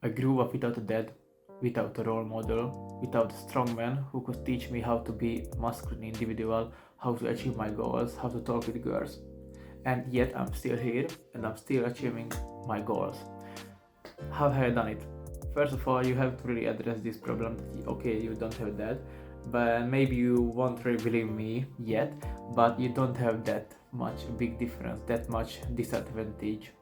I grew up without a dad, without a role model, without a strong man who could teach me how to be a masculine individual, how to achieve my goals, how to talk with girls. And yet I'm still here and I'm still achieving my goals. How have I done it? First of all, you have to really address this problem that, okay, you don't have that, but maybe you won't really believe me yet, but you don't have that much big difference, that much disadvantage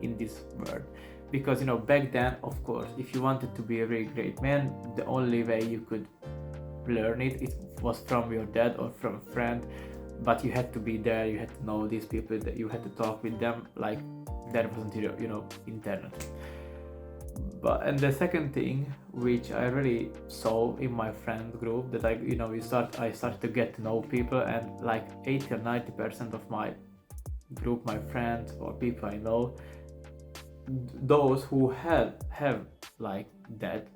in this world. Because back then, of course, if you wanted to be a really great man, the only way you could learn it was from your dad or from a friend, but you had to be there, you had to know these people, that you had to talk with them, like there wasn't internet. And the second thing which I really saw in my friend group, that I started to get to know people, and like 80 or 90% of my group, my friends or people I know, those who have like that,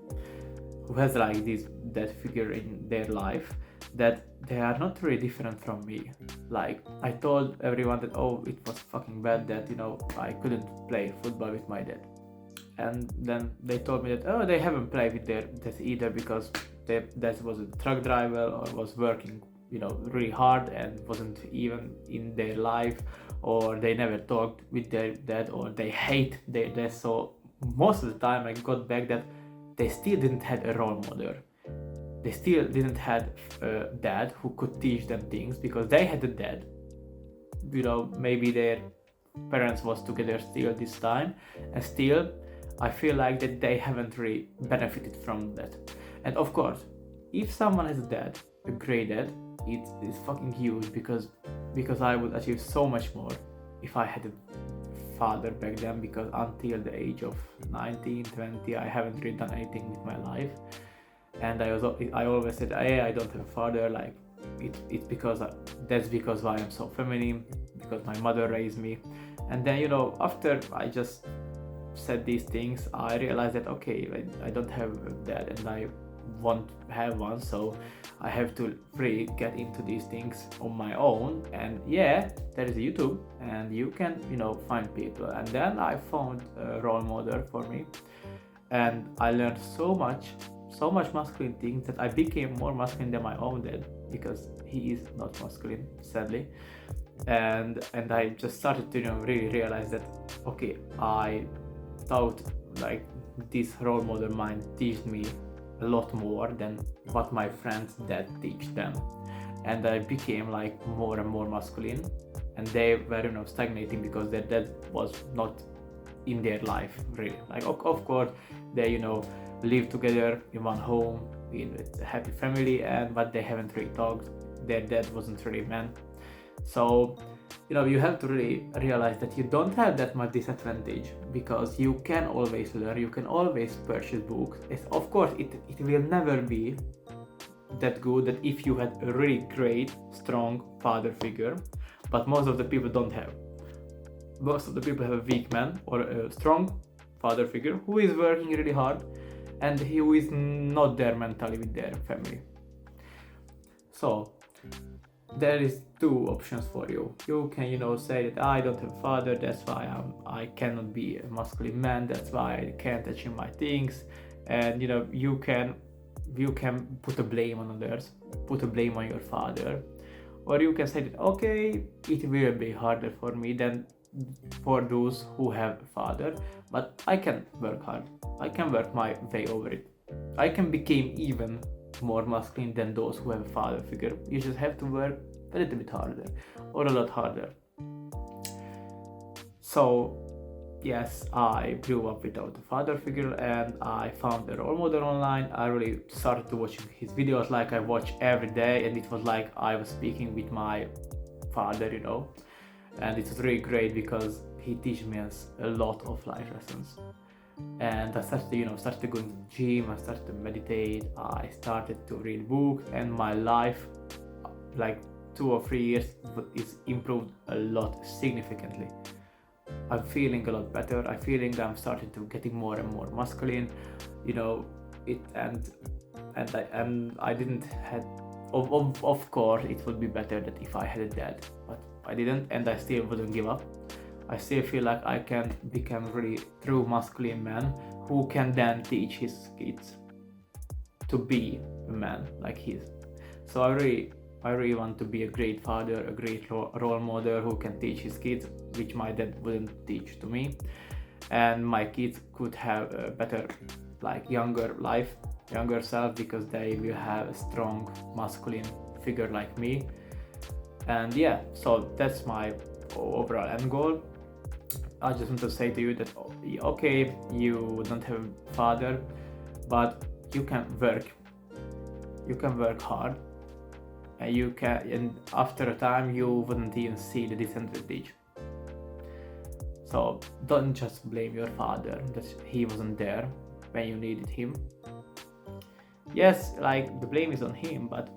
who has like this that figure in their life, that they are not really different from me. Like I told everyone that, oh, it was fucking bad that I couldn't play football with my dad, and then they told me that, oh, they haven't played with their dad either because their dad was a truck driver or was working really hard and wasn't even in their life, or they never talked with their dad, or they hate their dad. So most of the time I got back that they still didn't have a role model, they still didn't have a dad who could teach them things, because they had a dad, maybe their parents was together still this time, and still I feel like that they haven't really benefited from that. And of course, if someone has a dad, a great dad, it's fucking huge, because I would achieve so much more if I had a father back then, because until the age of 19, 20, I haven't really done anything with my life. And I always said, hey, I don't have a father, like it's because that's because why I'm so feminine, because my mother raised me. And then after I just said these things, I realized that, okay, I don't have that and I won't have one, so I have to really get into these things on my own. And yeah, there is YouTube and you can find people. And then I found a role model for me, and I learned so much masculine things, that I became more masculine than my own dad, because he is not masculine, sadly. And I just started to really realize that, okay, I thought like this role model mine teach me a lot more than what my friends dad teach them. And I became like more and more masculine, and they were stagnating because their dad was not in their life really. Like of course they live together in one home in a happy family, but they haven't really talked. Their dad wasn't really a man. So you have to really realize that you don't have that much disadvantage, because you can always learn, you can always purchase books. Of course it will never be that good that if you had a really great strong father figure, but most of the people don't have. Most of the people have a weak man or a strong father figure who is working really hard and who is not there mentally with their family. So there is two options for you. You can say that I don't have a father, that's why I cannot be a masculine man, that's why I can't achieve my things. And you can put a blame on others, put a blame on your father. Or you can say that, okay, it will be harder for me than for those who have a father, but I can work hard, I can work my way over it, I can become even more masculine than those who have a father figure. You just have to work a little bit harder, or a lot harder. So yes, I grew up without a father figure, and I found a role model online. I really started to watch his videos, like I watch every day, and it was like I was speaking with my father, and it was really great because he teaches me a lot of life lessons. And I started to go to the gym, I started to meditate, I started to read books, and my life, like 2 or 3 years, is improved a lot significantly. I'm feeling a lot better. I'm feeling that I'm starting to getting more and more masculine, I didn't have. Of course, it would be better that if I had a dad, but I didn't, and I still wouldn't give up. I still feel like I can become really true masculine man who can then teach his kids to be a man like his. So I really want to be a great father, a great role model who can teach his kids, which my dad wouldn't teach to me, and my kids could have a better, like, younger self, because they will have a strong masculine figure like me. And yeah, so that's my overall end goal. I just want to say to you that, okay, you don't have a father, but you can work hard, and after a time you wouldn't even see the disadvantage. So don't just blame your father that he wasn't there when you needed him. Yes, like, the blame is on him, but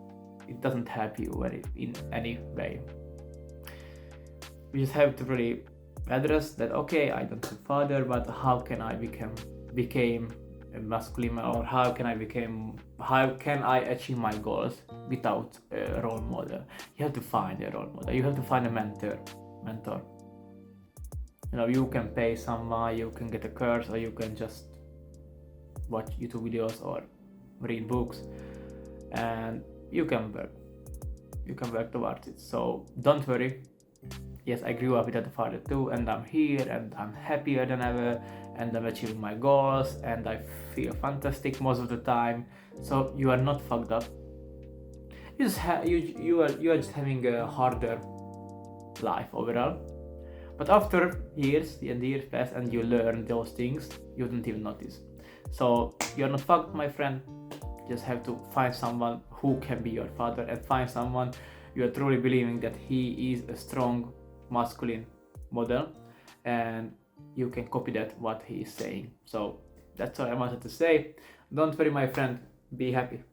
it doesn't help you in any way. We just have to really address that, okay, I don't have a father, but how can I became a masculine, or how can I achieve my goals without a role model? You have to find a role model, you have to find a mentor. You can pay someone, you can get a course, or you can just watch YouTube videos or read books, and you can work towards it. So don't worry. Yes, I grew up without a father too, and I'm here, and I'm happier than ever, and I'm achieving my goals, and I feel fantastic most of the time. So you are not fucked up. You are just having a harder life overall. But after years pass, and you learn those things, you don't even notice. So you're not fucked, my friend. You just have to find someone who can be your father, and find someone you are truly believing that he is a strong masculine model, and you can copy that what he is saying. So that's all I wanted to say. Don't worry, my friend, be happy.